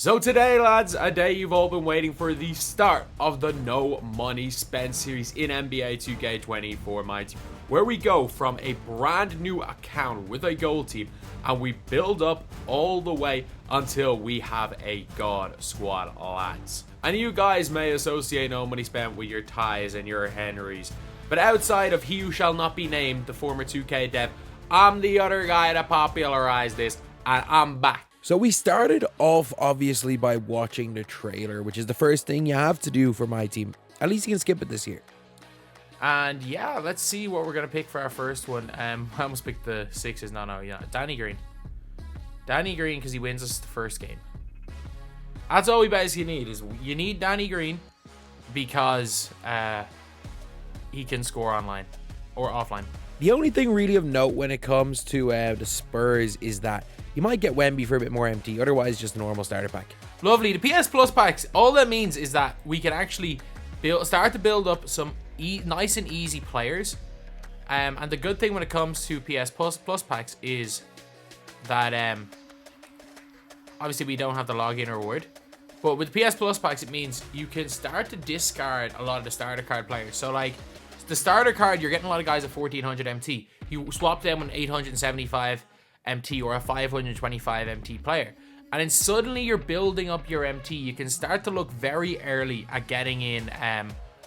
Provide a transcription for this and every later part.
So today, lads, a day you've all been waiting for, the start of the No Money Spent series in NBA 2K20 for my team, where we go from a brand new account with a gold team and we build up all the way until we have a god squad, lads. And you guys may associate No Money Spent with your Ties and your Henrys, but outside of he who shall not be named, the former 2K dev, I'm the other guy that popularized this, and I'm back. So we started off obviously by watching the trailer, which is the first thing you have to do for my team. At least you can skip it this year. And yeah, let's see what we're gonna pick for our first one. I almost picked the Sixers. No, yeah, Danny Green. Danny Green, because he wins us the first game. That's all we basically need. Is you need Danny Green because he can score online or offline. The only thing really of note when it comes to the Spurs is that you might get Wemby for a bit more MT, otherwise just a normal starter pack. Lovely. The PS Plus packs, all that means is that we can actually start to build up some nice and easy players. And the good thing when it comes to PS Plus packs is that obviously we don't have the login reward. But with PS Plus packs, it means you can start to discard a lot of the starter card players. So like the starter card, you're getting a lot of guys at 1400 MT. You swap them with 875 MT or a 525 MT player, and then suddenly you're building up your MT. You can start to look very early at getting in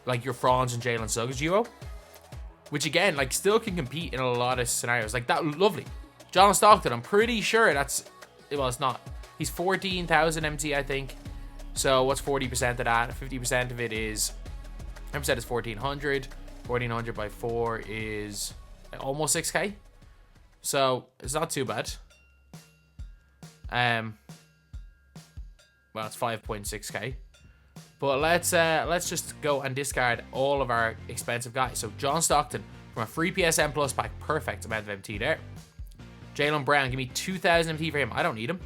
like your Franz and Jalen Suggs duo, which again, like, still can compete in a lot of scenarios. Like that, lovely. John Stockton, I'm pretty sure that's, well, it's not. He's 14,000 MT, I think. So what's 40% of that? 50% of it is 10% is 1400. 1400 by 4 is almost 6k. So it's not too bad. Well, it's 5.6k. But let's just go and discard all of our expensive guys. So John Stockton from a free PSN Plus pack, perfect amount of MT there. Jaylen Brown, give me 2,000 MT for him. I don't need him.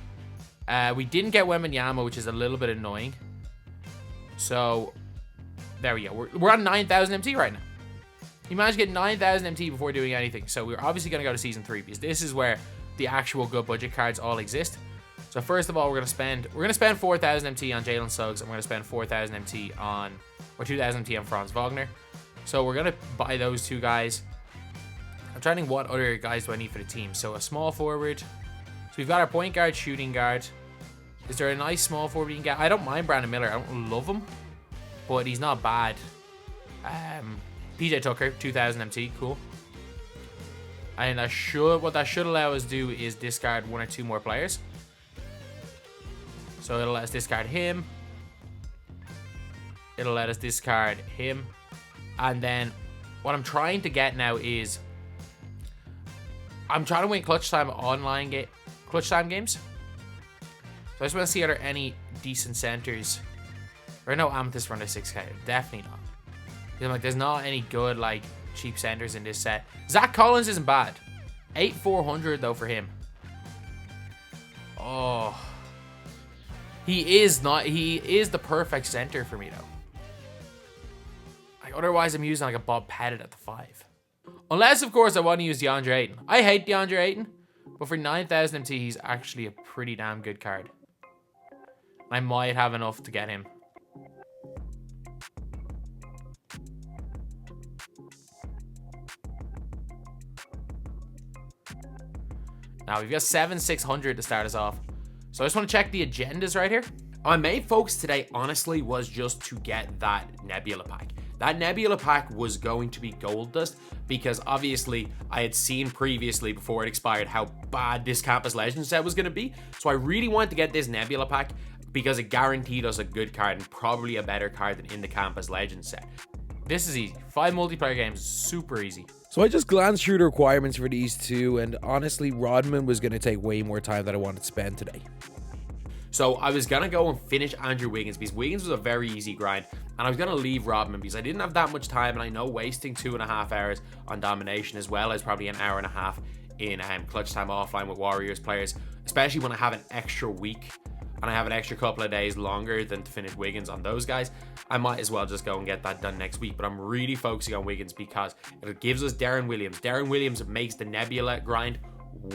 We didn't get Wembanyama, which is a little bit annoying. So there we go. We're on 9,000 MT right now. You managed to get 9,000 MT before doing anything. So we're obviously going to go to Season 3 because this is where the actual good budget cards all exist. So first of all, we're going to spend 4,000 MT on Jalen Suggs. And we're going to spend 4,000 MT on, or 2,000 MT on Franz Wagner. So we're going to buy those two guys. I'm trying to think what other guys do I need for the team. So a small forward. So we've got our point guard, shooting guard. Is there a nice small forward we can get? I don't mind Brandon Miller. I don't love him, but he's not bad. PJ Tucker, 2,000 MT, cool. And what that should allow us to do is discard one or two more players. So it'll let us discard him. It'll let us discard him. And then what I'm trying to get now is I'm trying to win clutch time games. So I just want to see are there any decent centers. Or no Amethyst run to 6k. Definitely not. I'm like, there's not any good, like, cheap centers in this set. Zach Collins isn't bad. 8,400 though for him. Oh, he is the perfect center for me though. Like, otherwise I'm using like a Bob Pettit at the 5. Unless of course I want to use DeAndre Ayton. I hate DeAndre Ayton, but for 9,000 MT he's actually a pretty damn good card. I might have enough to get him. Now, we've got 7,600 to start us off. So I just want to check the agendas right here. My main focus today, honestly, was just to get that Nebula pack. That Nebula pack was going to be gold dust because obviously I had seen previously before it expired how bad this Campus Legends set was going to be. So I really wanted to get this Nebula pack because it guaranteed us a good card and probably a better card than in the Campus Legends set. This is easy. 5 multiplayer games, super easy. So I just glanced through the requirements for these two, and honestly, Rodman was going to take way more time than I wanted to spend today. So I was going to go and finish Andrew Wiggins because Wiggins was a very easy grind, and I was going to leave Rodman because I didn't have that much time, and I know wasting 2.5 hours on domination as well as probably an hour and a half in clutch time offline with Warriors players, especially when I have an extra week and I have an extra couple of days longer than to finish Wiggins on those guys, I might as well just go and get that done next week. But I'm really focusing on Wiggins because it gives us Darren Williams. Darren Williams makes the Nebula grind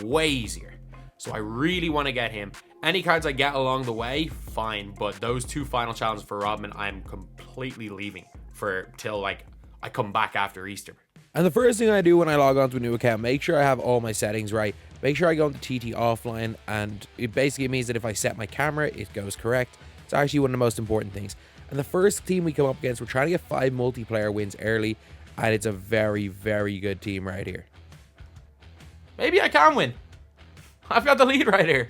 way easier. So I really want to get him. Any cards I get along the way, fine. But those 2 final challenges for Rodman, I'm completely leaving for till like I come back after Easter. And the first thing I do when I log on to a new account, make sure I have all my settings right. Make sure I go into TT offline, and it basically means that if I set my camera, it goes correct. It's actually one of the most important things. And the first team we come up against, we're trying to get 5 multiplayer wins early, and it's a very, very good team right here. Maybe I can win. I've got the lead right here.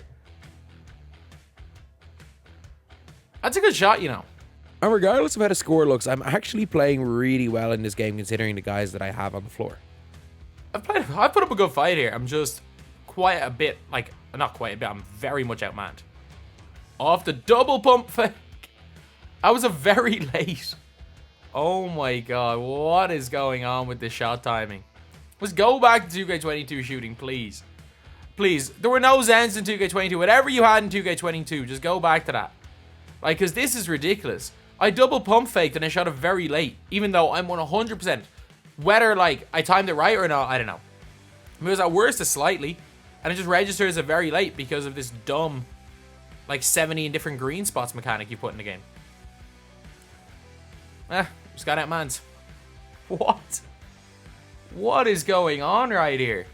That's a good shot, you know. And regardless of how the score looks, I'm actually playing really well in this game considering the guys that I have on the floor. I've put up a good fight here. I'm just quite a bit, like, not quite a bit, I'm very much outmanned. Off the double pump fake. I was a very late. Oh my god, what is going on with this shot timing? Let's go back to 2K22 shooting, please. Please, there were no Zens in 2K22. Whatever you had in 2K22, just go back to that. Like, because this is ridiculous. I double pump faked and I shot it very late, even though I'm 100%. Whether, like, I timed it right or not, I don't know. It was at worst a slightly, and it just registers as a very late because of this dumb, like, 70 in different green spots mechanic you put in the game. Just got outmanned. What? What is going on right here?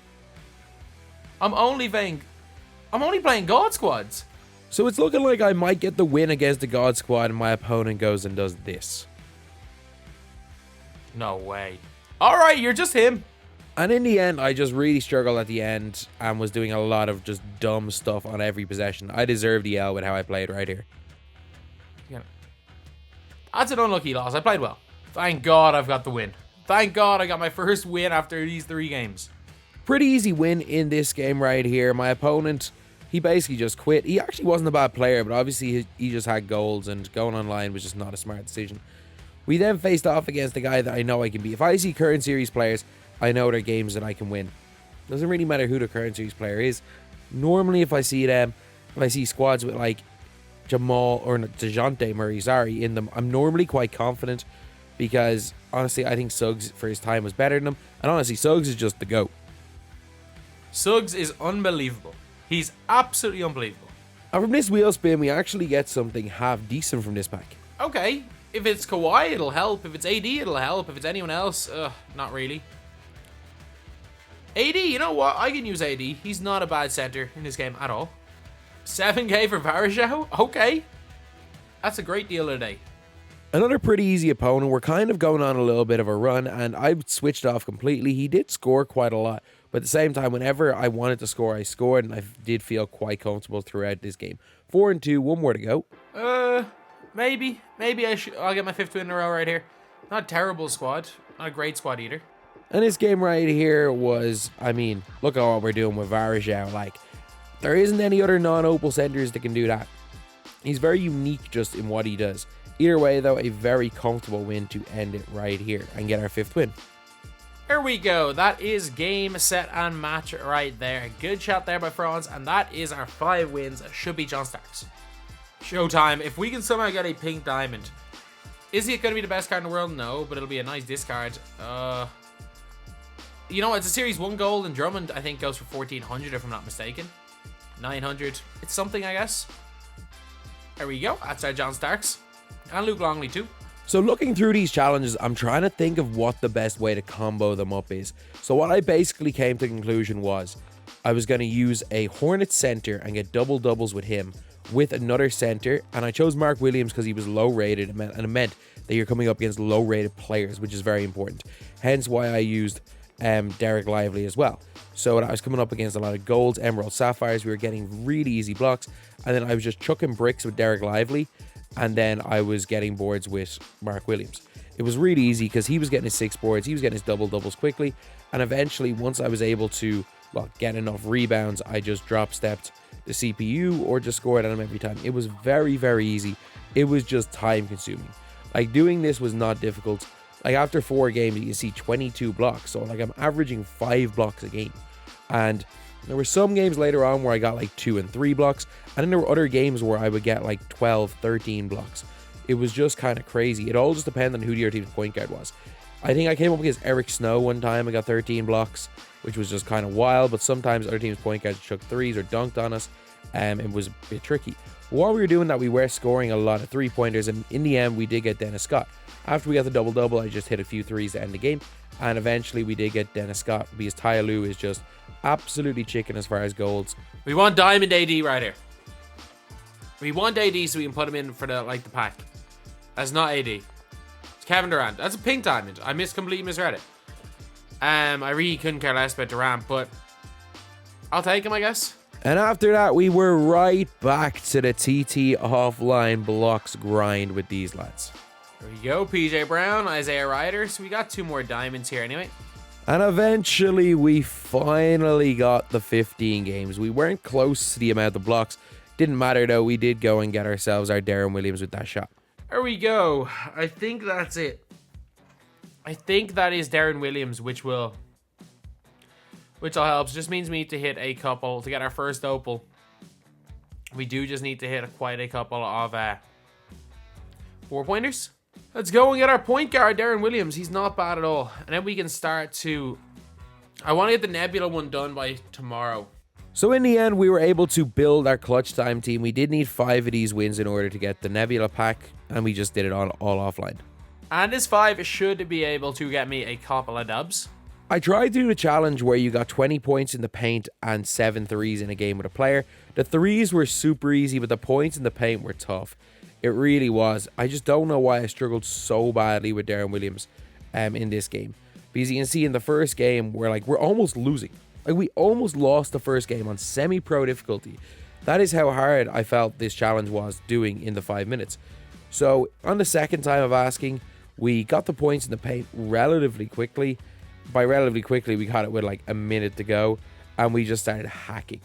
I'm only playing God squads. So it's looking like I might get the win against the God squad, and my opponent goes and does this. No way. Alright, you're just him. And in the end, I just really struggled at the end and was doing a lot of just dumb stuff on every possession. I deserve the L with how I played right here. Yeah. That's an unlucky loss. I played well. Thank God I've got the win. Thank God I got my first win after these 3 games. Pretty easy win in this game right here. My opponent, he basically just quit. He actually wasn't a bad player, but obviously he just had goals, and going online was just not a smart decision. We then faced off against a guy that I know I can beat. If I see current series players, I know they're games that I can win. Doesn't really matter who the current series player is. Normally, if I see them, if I see squads with like Jamal or DeJounte Murray, in them, I'm normally quite confident because honestly, I think Suggs for his time was better than him. And honestly, Suggs is just the GOAT. Suggs is unbelievable. He's absolutely unbelievable. And from this wheel spin, we actually get something half decent from this pack. Okay, if it's Kawhi, it'll help. If it's AD, it'll help. If it's anyone else, not really. AD, you know what? I can use AD. He's not a bad center in this game at all. 7k for Varejao? Okay. That's a great deal today. Another pretty easy opponent. We're kind of going on a little bit of a run, and I switched off completely. He did score quite a lot, but at the same time, whenever I wanted to score, I scored, and I did feel quite comfortable throughout this game. 4-2, 1 more to go. Maybe I'll get my 5th win in a row right here. Not a terrible squad. Not a great squad either. And this game right here was, I mean, look at what we're doing with Varejao. Like, there isn't any other non-Opal centers that can do that. He's very unique just in what he does. Either way, though, a very comfortable win to end it right here and get our 5th win. Here we go. That is game, set, and match right there. Good shot there by Franz, and that is our 5 wins. Should be John Starks. Showtime. If we can somehow get a pink diamond, is it going to be the best card in the world? No, but it'll be a nice discard. You know, it's a Series 1 gold, and Drummond, I think, goes for 1,400 if I'm not mistaken. 900. It's something, I guess. There we go. That's our John Starks. And Luke Longley, too. So looking through these challenges, I'm trying to think of what the best way to combo them up is. So what I basically came to the conclusion was I was going to use a Hornet center and get double doubles with him with another center. And I chose Mark Williams because he was low rated, and it meant that you're coming up against low rated players, which is very important. Hence why I used Derek Lively as well. So I was coming up against a lot of golds, emeralds, sapphires. We were getting really easy blocks. And then I was just chucking bricks with Derek Lively. And then I was getting boards with Mark Williams. It was really easy because he was getting his 6 boards. He was getting his double doubles quickly. And eventually, once I was able to, well, get enough rebounds, I just drop stepped the CPU or just scored on him every time. It was very, very easy. It was just time consuming. Like, doing this was not difficult. Like, after 4 games, you can see 22 blocks. So, like, I'm averaging 5 blocks a game. And there were some games later on where I got like 2 and 3 blocks. And then there were other games where I would get like 12, 13 blocks. It was just kind of crazy. It all just depended on who your team's point guard was. I think I came up against Eric Snow one time. I got 13 blocks, which was just kind of wild. But sometimes other teams' point guards chucked threes or dunked on us. It was a bit tricky. While we were doing that, we were scoring a lot of 3-pointers, and in the end, we did get Dennis Scott. After we got the double-double, I just hit a few threes to end the game, and eventually we did get Dennis Scott because Ty Lue is just absolutely chicken as far as golds. We want Diamond AD right here. We want AD so we can put him in for the pack. That's not AD. It's Kevin Durant. That's a pink diamond. I completely misread it. I really couldn't care less about Durant, but I'll take him, I guess. And after that, we were right back to the TT offline blocks grind with these lads. There we go, PJ Brown, Isaiah Ryder. So we got 2 more diamonds here anyway. And eventually, we finally got the 15 games. We weren't close to the amount of blocks. Didn't matter though, we did go and get ourselves our Darren Williams with that shot. There we go. I think that's it. I think that is Darren Williams, which will help. Just means we need to hit a couple to get our first opal. We do just need to hit quite a couple of 4-pointers. Let's go and get our point guard, Darren Williams. He's not bad at all. And then we can start to... I want to get the Nebula one done by tomorrow. So in the end, we were able to build our clutch time team. We did need 5 of these wins in order to get the Nebula pack, and we just did it all offline. And this 5 should be able to get me a couple of dubs. I tried to do a challenge where you got 20 points in the paint and 7 threes in a game with a player. The threes were super easy, but the points in the paint were tough. It really was. I just don't know why I struggled so badly with Darren Williams in this game. Because you can see in the first game, we're almost losing. We almost lost the first game on semi-pro difficulty. That is how hard I felt this challenge was doing in the 5 minutes. So on the second time of asking, we got the points in the paint relatively quickly. By relatively quickly, we got it with a minute to go, and we just started hacking.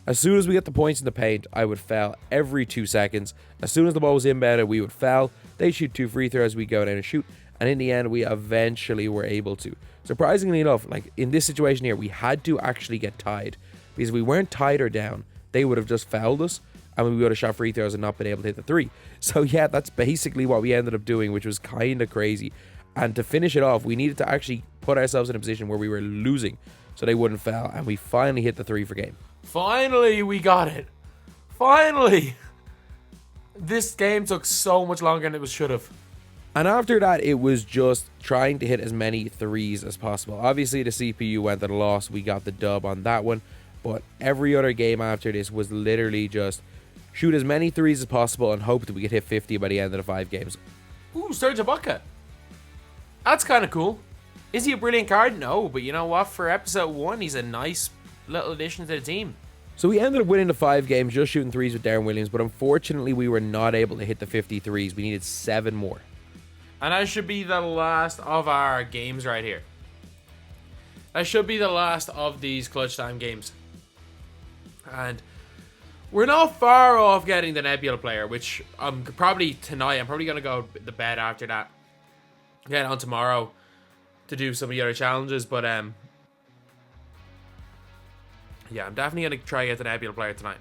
As soon as we got the points in the paint, I would foul every 2 seconds. As soon as the ball was inbounded, we would foul. They shoot 2 free throws, we go down and shoot. And in the end, we eventually were able to. Surprisingly enough, in this situation here, we had to actually get tied. Because if we weren't tied or down, they would have just fouled us, and we would have shot free throws and not been able to hit the 3. So yeah, that's basically what we ended up doing, which was kind of crazy. And to finish it off, we needed to actually put ourselves in a position where we were losing so they wouldn't foul, and we finally hit the 3 for game. Finally, we got it. Finally. This game took so much longer than it should have. And after that, it was just trying to hit as many threes as possible. Obviously, the CPU went at a loss. We got the dub on that one. But every other game after this was literally just shoot as many threes as possible and hope that we could hit 50 by the end of the 5 games. Ooh, Serge Ibaka. That's kind of cool. Is he a brilliant card? No, but you know what? For episode 1, he's a nice little addition to the team. So we ended up winning the 5 games just shooting threes with Darren Williams, but unfortunately we were not able to hit the 50 threes. We needed 7 more. And that should be the last of our games right here. That should be the last of these clutch time games. And we're not far off getting the Nebula player, which probably tonight, I'm probably going to go to bed after that. Get on tomorrow to do some of the other challenges, but yeah, I'm definitely going to try to get the Nebula player tonight.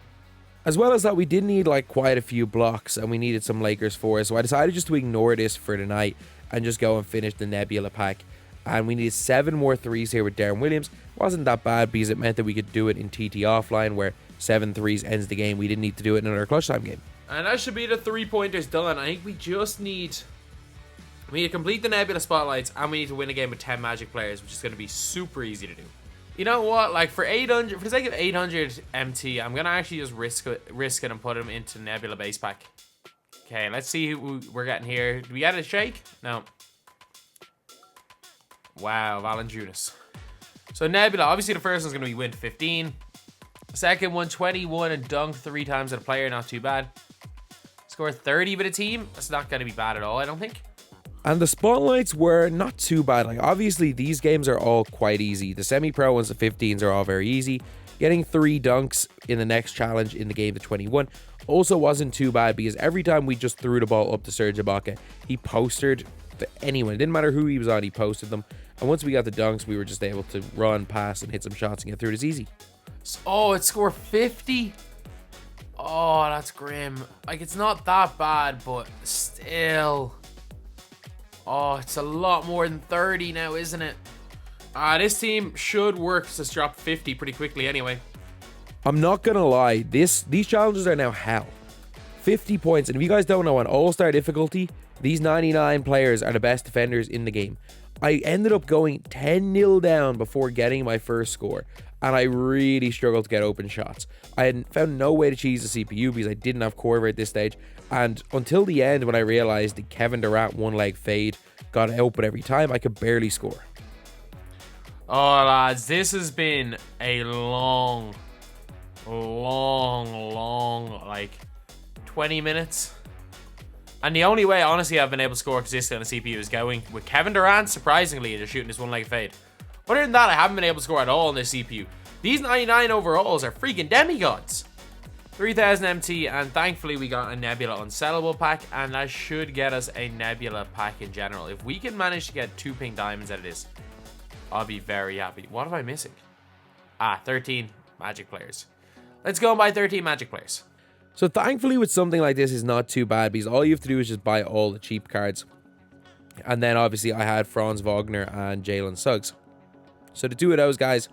As well as that, we did need quite a few blocks, and we needed some Lakers for us. So I decided just to ignore this for tonight and just go and finish the Nebula pack. And we needed 7 more threes here with Darren Williams. Wasn't that bad because it meant that we could do it in TT offline, where 7 threes ends the game. We didn't need to do it in another clutch time game. And that should be the 3-pointers done. I think we just need... We need to complete the Nebula spotlights, and we need to win a game with 10 Magic players, which is going to be super easy to do. You know what? For 800, for the sake of 800 MT, I'm gonna actually just risk it and put him into Nebula base pack. Okay, let's see who we're getting here. Do we get a shake? No. Wow, Valanciunas. So Nebula, obviously the first one's gonna be win 15. The second one, 21 and dunked 3 times at a player, not too bad. Score 30 with a team. That's not gonna be bad at all, I don't think. And the spotlights were not too bad. Obviously, these games are all quite easy. The semi-pro ones, the 15s, are all very easy. Getting 3 dunks in the next challenge in the game to 21 also wasn't too bad, because every time we just threw the ball up to Serge Ibaka, he posted anyone. It didn't matter who he was on, he posted them. And once we got the dunks, we were just able to run, pass, and hit some shots and get through it as easy. Oh, it scored 50? Oh, that's grim. It's not that bad, but still... Oh, it's a lot more than 30 now, isn't it? This team should work to drop 50 pretty quickly anyway. I'm not gonna lie, these challenges are now hell. 50 points, and if you guys don't know, on all-star difficulty, these 99 players are the best defenders in the game. I ended up going 10-0 down before getting my first score, and I really struggled to get open shots. I had found no way to cheese the CPU because I didn't have core at this stage, and until the end when I realized the Kevin Durant one-leg fade got open every time, I could barely score. Oh, lads, this has been a long, like 20 minutes. And the only way, honestly, I've been able to score consistently on the CPU is going with Kevin Durant, surprisingly, just shooting this one-leg fade. Other than that, I haven't been able to score at all on this CPU. These 99 overalls are freaking demigods. 3000 MT, and thankfully we got a Nebula unsellable pack, and that should get us a Nebula pack in general. If we can manage to get 2 pink diamonds out of this, I'll be very happy. What am I missing? 13 magic players. Let's go and buy 13 magic players. So thankfully with something like this is not too bad, because all you have to do is just buy all the cheap cards. And then obviously I had Franz Wagner and Jalen Suggs. So the two of those guys,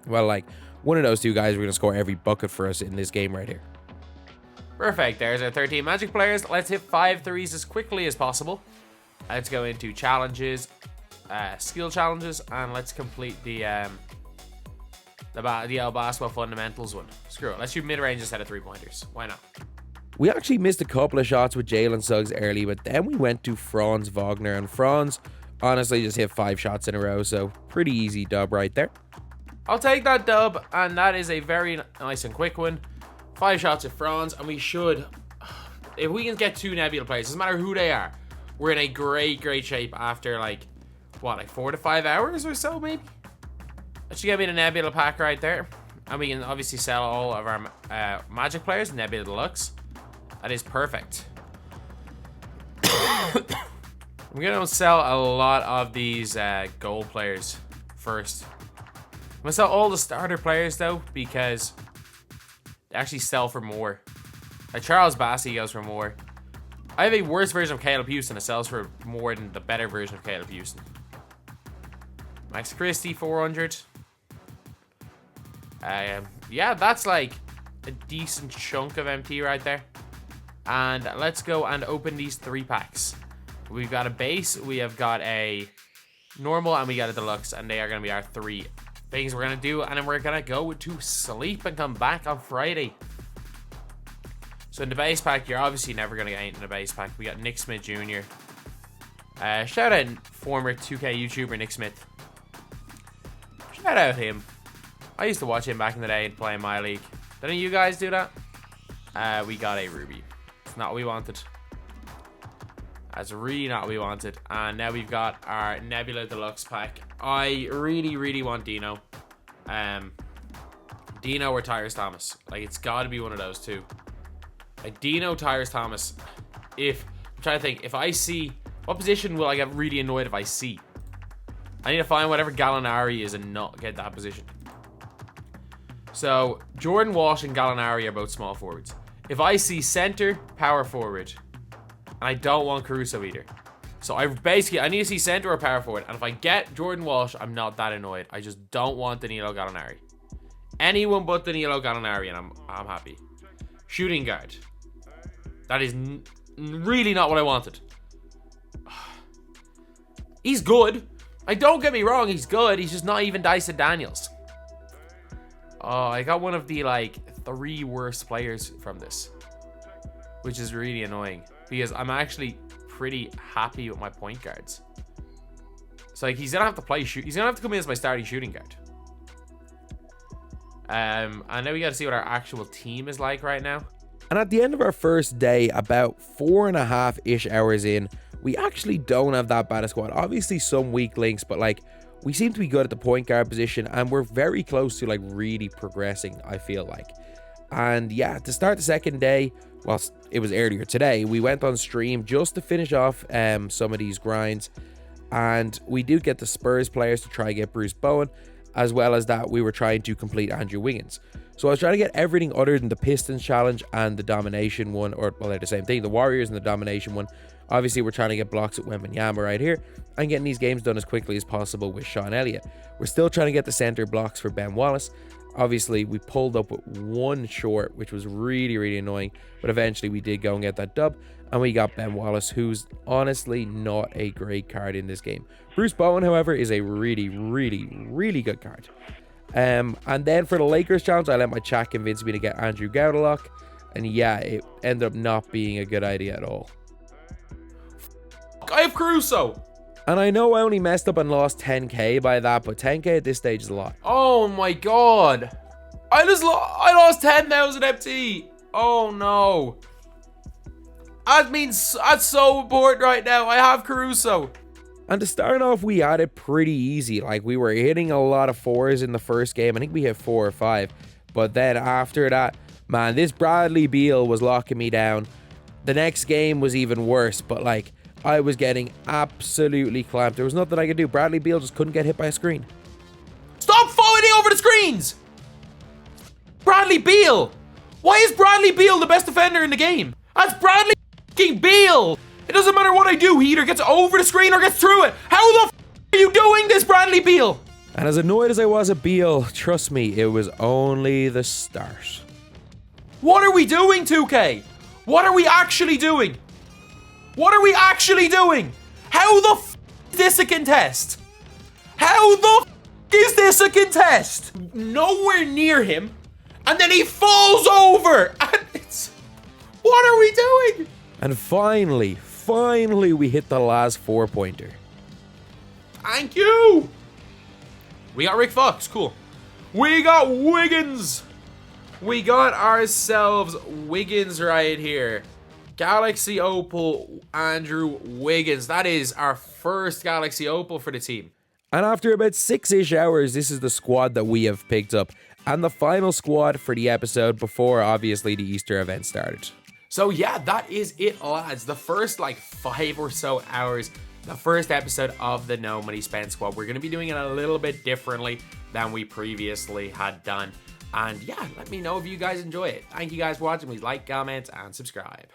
well, like, one of those two guys are going to score every bucket for us in this game right here. Perfect. There's our 13 magic players. Let's hit 5 threes as quickly as possible. Let's go into challenges, skill challenges, and let's complete the basketball fundamentals one. Screw it. Let's shoot mid-range instead of 3-pointers. Why not? We actually missed a couple of shots with Jalen Suggs early, but then we went to Franz Wagner, and Franz honestly just hit 5 shots in a row, so pretty easy dub right there. I'll take that dub, and that is a very nice and quick one. 5 shots at Franz, and we should, if we can get 2 Nebula players, doesn't matter who they are, we're in a great shape after like 4 to 5 hours or so, maybe. That should get me the Nebula pack right there, and we can obviously sell all of our magic players, Nebula Deluxe. That is perfect. I'm gonna sell a lot of these gold players first. I'm gonna sell all the starter players though, because they actually sell for more. Like Charles Bassey goes for more. I have a worse version of Caleb Houston that sells for more than the better version of Caleb Houston. Max Christie 400. Yeah, that's like a decent chunk of MT right there. And let's go and open these 3 packs. We've got a base, we have got a normal, and we got a deluxe, and they are going to be our 3 things we're going to do, and then we're going to go to sleep and come back on Friday. So in the base pack, you're obviously never going to get anything in the base pack. We got Nick Smith Jr. Shout out former 2K YouTuber Nick Smith. Shout out him. I used to watch him back in the day and play in my league. Did any of you guys do that? We got a Ruby. It's not what we wanted. That's really not what we wanted. And now we've got our Nebula Deluxe pack. I really want Dino. Dino or Tyrese Thomas. Like, it's got to be one of those two. Like, Dino, Tyrese Thomas. I'm trying to think. If I see... What position will I get really annoyed if I see? I need to find whatever Gallinari is and not get that position. So, Jordan Walsh and Gallinari are both small forwards. If I see center, power forward, and I don't want Caruso either. So I need to see center or power forward. And if I get Jordan Walsh, I'm not that annoyed. I just don't want Danilo Gallinari. Anyone but Danilo Gallinari, and I'm happy. Shooting guard. That is really not what I wanted. He's good. Like, don't get me wrong, he's good. He's just not even Dyson Daniels. Oh, I got one of the, like, 3 worst players from this. Which is really annoying. Because I'm actually pretty happy with my point guards. So, like, he's going to have to play shoot. He's going to have to come in as my starting shooting guard. And now we got to see what our actual team is like right now. And at the end of our first day, about 4.5-ish hours in, we actually don't have that bad a squad. Obviously, some weak links, but, like, we seem to be good at the point guard position, and we're very close to, like, really progressing, I feel like. And yeah, to start the second day, whilst it was earlier today, we went on stream just to finish off some of these grinds, and we did get the Spurs players to try and get Bruce Bowen, as well as that we were trying to complete Andrew Wiggins. So I was trying to get everything other than the Pistons challenge and the domination one, or well, they're the same thing, the Warriors and the domination one. Obviously, we're trying to get blocks at Wembanyama right here and getting these games done as quickly as possible with Sean Elliott. We're still trying to get the center blocks for Ben Wallace, Obviously, we pulled up with one short, which was really, really annoying. But eventually, we did go and get that dub. And we got Ben Wallace, who's honestly not a great card in this game. Bruce Bowen, however, is a really, really, really good card. And then for the Lakers challenge, I let my chat convince me to get Andrew Gaudelock. And yeah, it ended up not being a good idea at all. I have Caruso. And I know I only messed up and lost 10k by that, but 10k at this stage is a lot. Oh my god. I lost 10,000 MT. Oh no. That means that's so important right now. I have Caruso. And to start off, we had it pretty easy. Like, we were hitting a lot of 4s in the first game. I think we hit 4 or 5. But then after that, man, this Bradley Beal was locking me down. The next game was even worse, but like, I was getting absolutely clamped. There was nothing I could do. Bradley Beal just couldn't get hit by a screen. Stop fighting over the screens! Bradley Beal! Why is Bradley Beal the best defender in the game? That's Bradley fucking Beal! It doesn't matter what I do, he either gets over the screen or gets through it. How the are you doing this, Bradley Beal? And as annoyed as I was at Beal, trust me, it was only the start. What are we doing, 2K? What are we actually doing? What are we actually doing? How the is this a contest? How the is this a contest? Nowhere near him, and then he falls over, and it's... What are we doing? And finally we hit the last 4-pointer. Thank you. We got Rick Fox, cool. We got Wiggins. We got ourselves Wiggins right here. Galaxy Opal, Andrew Wiggins. That is our first Galaxy Opal for the team. And after about 6-ish hours, this is the squad that we have picked up. And the final squad for the episode before, obviously, the Easter event started. So yeah, that is it, lads. The first like 5 or so hours, the first episode of the No Money Spent squad. We're going to be doing it a little bit differently than we previously had done. And yeah, let me know if you guys enjoy it. Thank you guys for watching. Please like, comment, and subscribe.